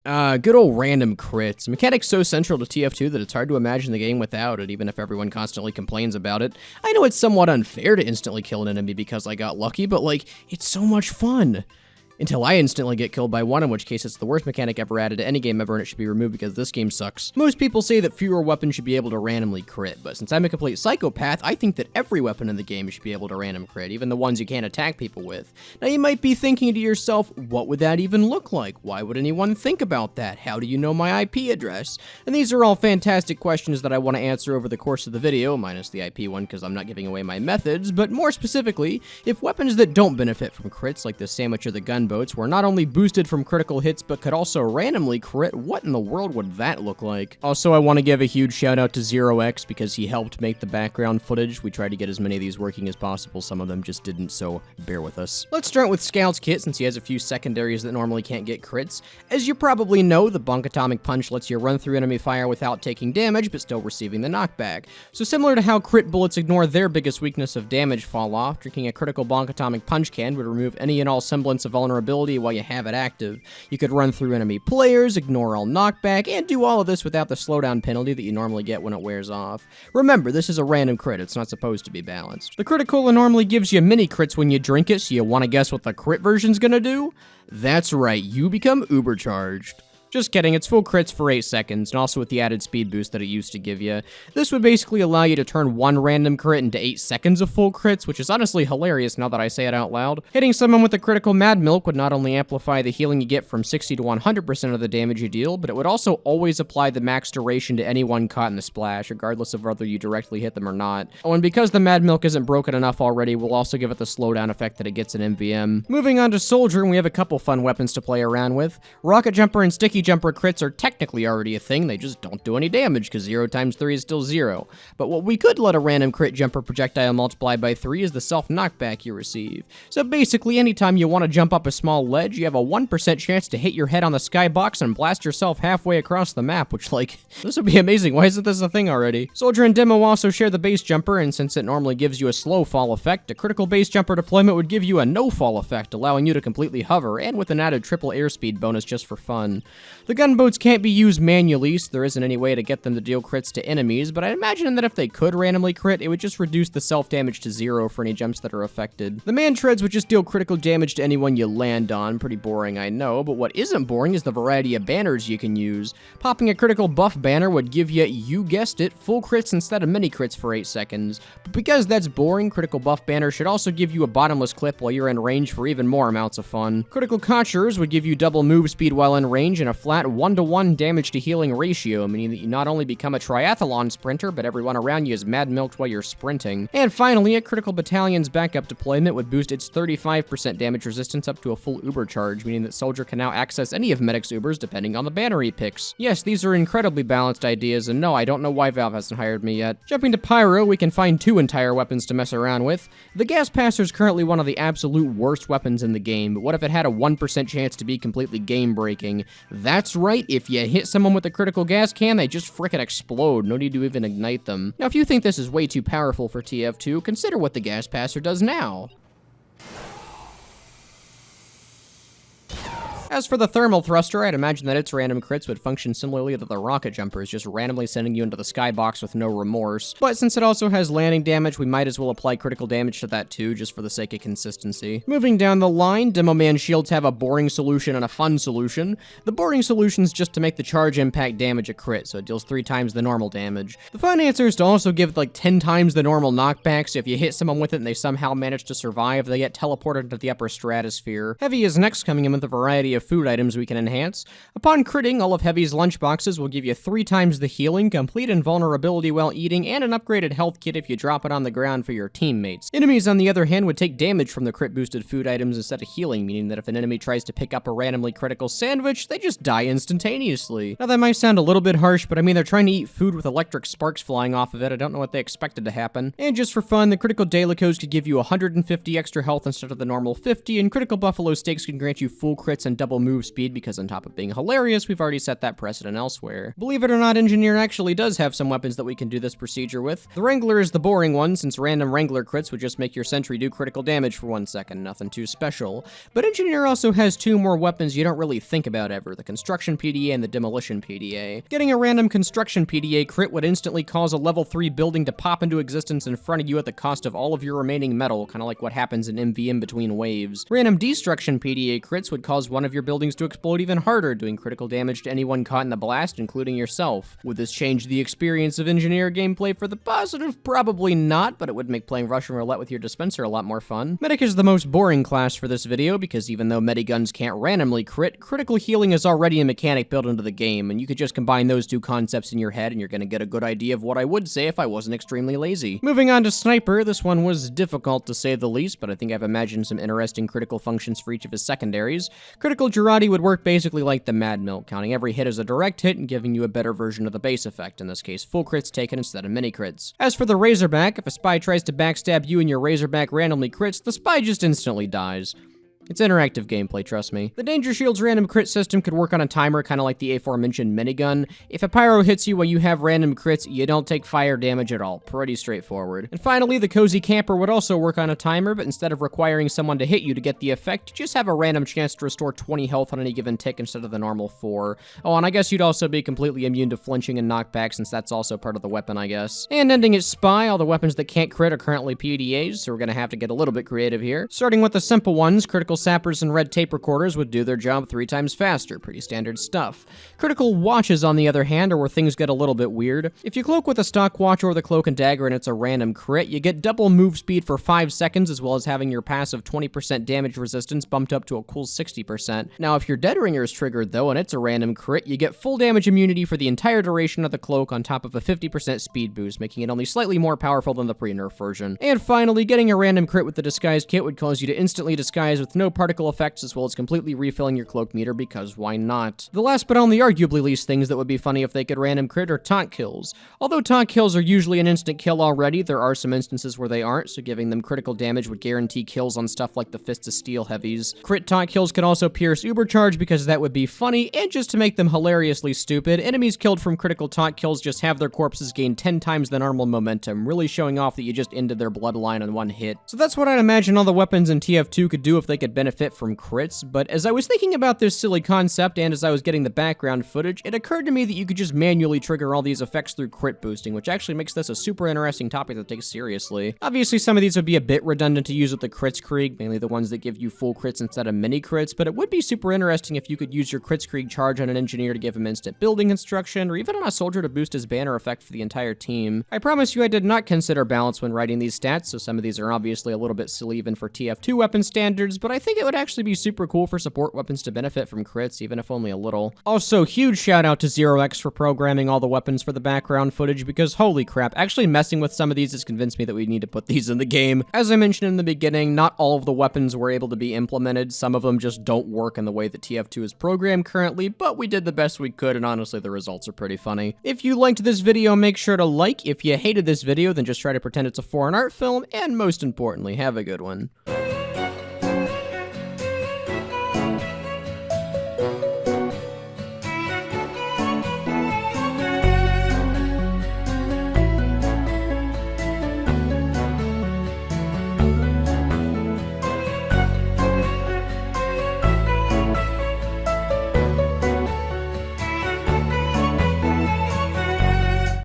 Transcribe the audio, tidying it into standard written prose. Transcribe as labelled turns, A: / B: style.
A: Good old random crits. The mechanic's so central to TF2 that it's hard to imagine the game without it, even if everyone constantly complains about it. I know it's somewhat unfair to instantly kill an enemy because I got lucky, but like, it's so much fun. Until I instantly get killed by one, in which case it's the worst mechanic ever added to any game ever and it should be removed because this game sucks. Most people say that fewer weapons should be able to randomly crit, but since I'm a complete psychopath, I think that every weapon in the game should be able to random crit, even the ones you can't attack people with. Now you might be thinking to yourself, what would that even look like? Why would anyone think about that? How do you know my IP address? And these are all fantastic questions that I want to answer over the course of the video, minus the IP one because I'm not giving away my methods, but more specifically, if weapons that don't benefit from crits, like the sandwich or the gunboats, were not only boosted from critical hits, but could also randomly crit, what in the world would that look like? Also, I want to give a huge shout out to 0x because he helped make the background footage. We tried to get as many of these working as possible, some of them just didn't, so bear with us. Let's start with Scout's kit since he has a few secondaries that normally can't get crits. As you probably know, the Bonk Atomic Punch lets you run through enemy fire without taking damage, but still receiving the knockback. So similar to how crit bullets ignore their biggest weakness of damage fall off, drinking a critical Bonk Atomic Punch can would remove any and all semblance of vulnerability while you have it active. You could run through enemy players, ignore all knockback, and do all of this without the slowdown penalty that you normally get when it wears off. Remember, this is a random crit, it's not supposed to be balanced. The critical normally gives you mini crits when you drink it, so you want to guess what the crit version's gonna do? That's right, you become ubercharged. Just kidding, it's full crits for 8 seconds, and also with the added speed boost that it used to give you. This would basically allow you to turn one random crit into 8 seconds of full crits, which is honestly hilarious now that I say it out loud. Hitting someone with a critical Mad Milk would not only amplify the healing you get from 60 to 100% of the damage you deal, but it would also always apply the max duration to anyone caught in the splash, regardless of whether you directly hit them or not. Oh, and because the Mad Milk isn't broken enough already, we'll also give it the slowdown effect that it gets in MVM. Moving on to Soldier, we have a couple fun weapons to play around with. Rocket Jumper and Sticky Jumper crits are technically already a thing, they just don't do any damage because 0 times 3 is still 0. But what we could let a random crit jumper projectile multiply by 3 is the self knockback you receive. So basically, anytime you want to jump up a small ledge, you have a 1% chance to hit your head on the skybox and blast yourself halfway across the map, which like, this would be amazing, why isn't this a thing already? Soldier and Demo also share the base jumper, and since it normally gives you a slow fall effect, a critical base jumper deployment would give you a no fall effect, allowing you to completely hover, and with an added triple airspeed bonus just for fun. The gunboats can't be used manually, so there isn't any way to get them to deal crits to enemies, but I imagine that if they could randomly crit, it would just reduce the self-damage to 0 for any jumps that are affected. The man treads would just deal critical damage to anyone you land on. Pretty boring, I know, but what isn't boring is the variety of banners you can use. Popping a critical buff banner would give you guessed it, full crits instead of mini crits for 8 seconds. But because that's boring, critical buff banner should also give you a bottomless clip while you're in range for even more amounts of fun. Critical conjurers would give you double move speed while in range and a flat 1-to-1 damage to healing ratio, meaning that you not only become a triathlon sprinter, but everyone around you is mad milked while you're sprinting. And finally, a critical battalion's backup deployment would boost its 35% damage resistance up to a full uber charge, meaning that Soldier can now access any of Medic's ubers depending on the banner he picks. Yes, these are incredibly balanced ideas, and no, I don't know why Valve hasn't hired me yet. Jumping to Pyro, we can find 2 entire weapons to mess around with. The Gas Passer is currently one of the absolute worst weapons in the game, but what if it had a 1% chance to be completely game-breaking? That's right, if you hit someone with a critical gas can, they just frickin' explode, no need to even ignite them. Now if you think this is way too powerful for TF2, consider what the Gas Passer does now. As for the thermal thruster, I'd imagine that its random crits would function similarly to the rocket jumpers, just randomly sending you into the skybox with no remorse. But since it also has landing damage, we might as well apply critical damage to that too, just for the sake of consistency. Moving down the line, Demoman shields have a boring solution and a fun solution. The boring solution is just to make the charge impact damage a crit, so it deals 3 times the normal damage. The fun answer is to also give it like 10 times the normal knockback, so if you hit someone with it and they somehow manage to survive, they get teleported into the upper stratosphere. Heavy is next, coming in with a variety of food items we can enhance. Upon critting, all of Heavy's lunchboxes will give you 3 times the healing, complete invulnerability while eating, and an upgraded health kit if you drop it on the ground for your teammates. Enemies, on the other hand, would take damage from the crit-boosted food items instead of healing, meaning that if an enemy tries to pick up a randomly critical sandwich, they just die instantaneously. Now that might sound a little bit harsh, but I mean they're trying to eat food with electric sparks flying off of it. I don't know what they expected to happen. And just for fun, the critical Daelicos could give you 150 extra health instead of the normal 50, and critical Buffalo Steaks can grant you full crits and double double move speed because on top of being hilarious, we've already set that precedent elsewhere. Believe it or not, Engineer actually does have some weapons that we can do this procedure with. The Wrangler is the boring one, since random Wrangler crits would just make your sentry do critical damage for 1 second, nothing too special. But Engineer also has 2 more weapons you don't really think about ever, the Construction PDA and the Demolition PDA. Getting a random Construction PDA crit would instantly cause a level 3 building to pop into existence in front of you at the cost of all of your remaining metal, kinda like what happens in MV in between waves. Random Destruction PDA crits would cause one of your buildings to explode even harder, doing critical damage to anyone caught in the blast, including yourself. Would this change the experience of Engineer gameplay for the positive? Probably not, but it would make playing Russian roulette with your dispenser a lot more fun. Medic is the most boring class for this video, because even though mediguns can't randomly crit, critical healing is already a mechanic built into the game, and you could just combine those 2 concepts in your head and you're gonna get a good idea of what I would say if I wasn't extremely lazy. Moving on to Sniper, this one was difficult to say the least, but I think I've imagined some interesting critical functions for each of his secondaries. Critical Girardi would work basically like the Mad Milk, counting every hit as a direct hit and giving you a better version of the base effect, in this case full crits taken instead of mini crits. As for the Razorback, if a spy tries to backstab you and your Razorback randomly crits, the spy just instantly dies. It's interactive gameplay, trust me. The Danger Shield's random crit system could work on a timer, kind of like the aforementioned minigun. If a Pyro hits you while you have random crits, you don't take fire damage at all. Pretty straightforward. And finally, the Cozy Camper would also work on a timer, but instead of requiring someone to hit you to get the effect, you just have a random chance to restore 20 health on any given tick instead of the normal 4. Oh, and I guess you'd also be completely immune to flinching and knockback, since that's also part of the weapon, I guess. And ending at Spy, all the weapons that can't crit are currently PDAs, so we're gonna have to get a little bit creative here. Starting with the simple ones, Critical Sappers and Red Tape Recorders would do their job 3 times faster, pretty standard stuff. Critical Watches, on the other hand, are where things get a little bit weird. If you cloak with a stock watch or the Cloak and Dagger and it's a random crit, you get double move speed for 5 seconds, as well as having your passive 20% damage resistance bumped up to a cool 60%. Now, if your Dead Ringer is triggered though, and it's a random crit, you get full damage immunity for the entire duration of the cloak on top of a 50% speed boost, making it only slightly more powerful than the pre-nerf version. And finally, getting a random crit with the Disguise Kit would cause you to instantly disguise with no particle effects, as well as completely refilling your cloak meter, because why not? The last but only arguably least things that would be funny if they could random crit are taunt kills. Although taunt kills are usually an instant kill already, there are some instances where they aren't, so giving them critical damage would guarantee kills on stuff like the Fist of Steel heavies. Crit taunt kills could also pierce Ubercharge, because that would be funny, and just to make them hilariously stupid, enemies killed from critical taunt kills just have their corpses gain 10 times the normal momentum, really showing off that you just ended their bloodline on 1 hit. So that's what I'd imagine all the weapons in TF2 could do if they could benefit from crits, but as I was thinking about this silly concept, and as I was getting the background footage, it occurred to me that you could just manually trigger all these effects through crit boosting, which actually makes this a super interesting topic to take seriously. Obviously, some of these would be a bit redundant to use with the Kritzkrieg, mainly the ones that give you full crits instead of mini crits, but it would be super interesting if you could use your Kritzkrieg charge on an engineer to give him instant building construction, or even on a soldier to boost his banner effect for the entire team. I promise you I did not consider balance when writing these stats, so some of these are obviously a little bit silly even for TF2 weapon standards, but I think it would actually be super cool for support weapons to benefit from crits, even if only a little. Also, huge shout out to 0x for programming all the weapons for the background footage, because holy crap, actually messing with some of these has convinced me that we need to put these in the game. As I mentioned in the beginning, not all of the weapons were able to be implemented, some of them just don't work in the way that TF2 is programmed currently, but we did the best we could, and honestly the results are pretty funny. If you liked this video, make sure to like. If you hated this video, then just try to pretend it's a foreign art film, and most importantly, have a good one.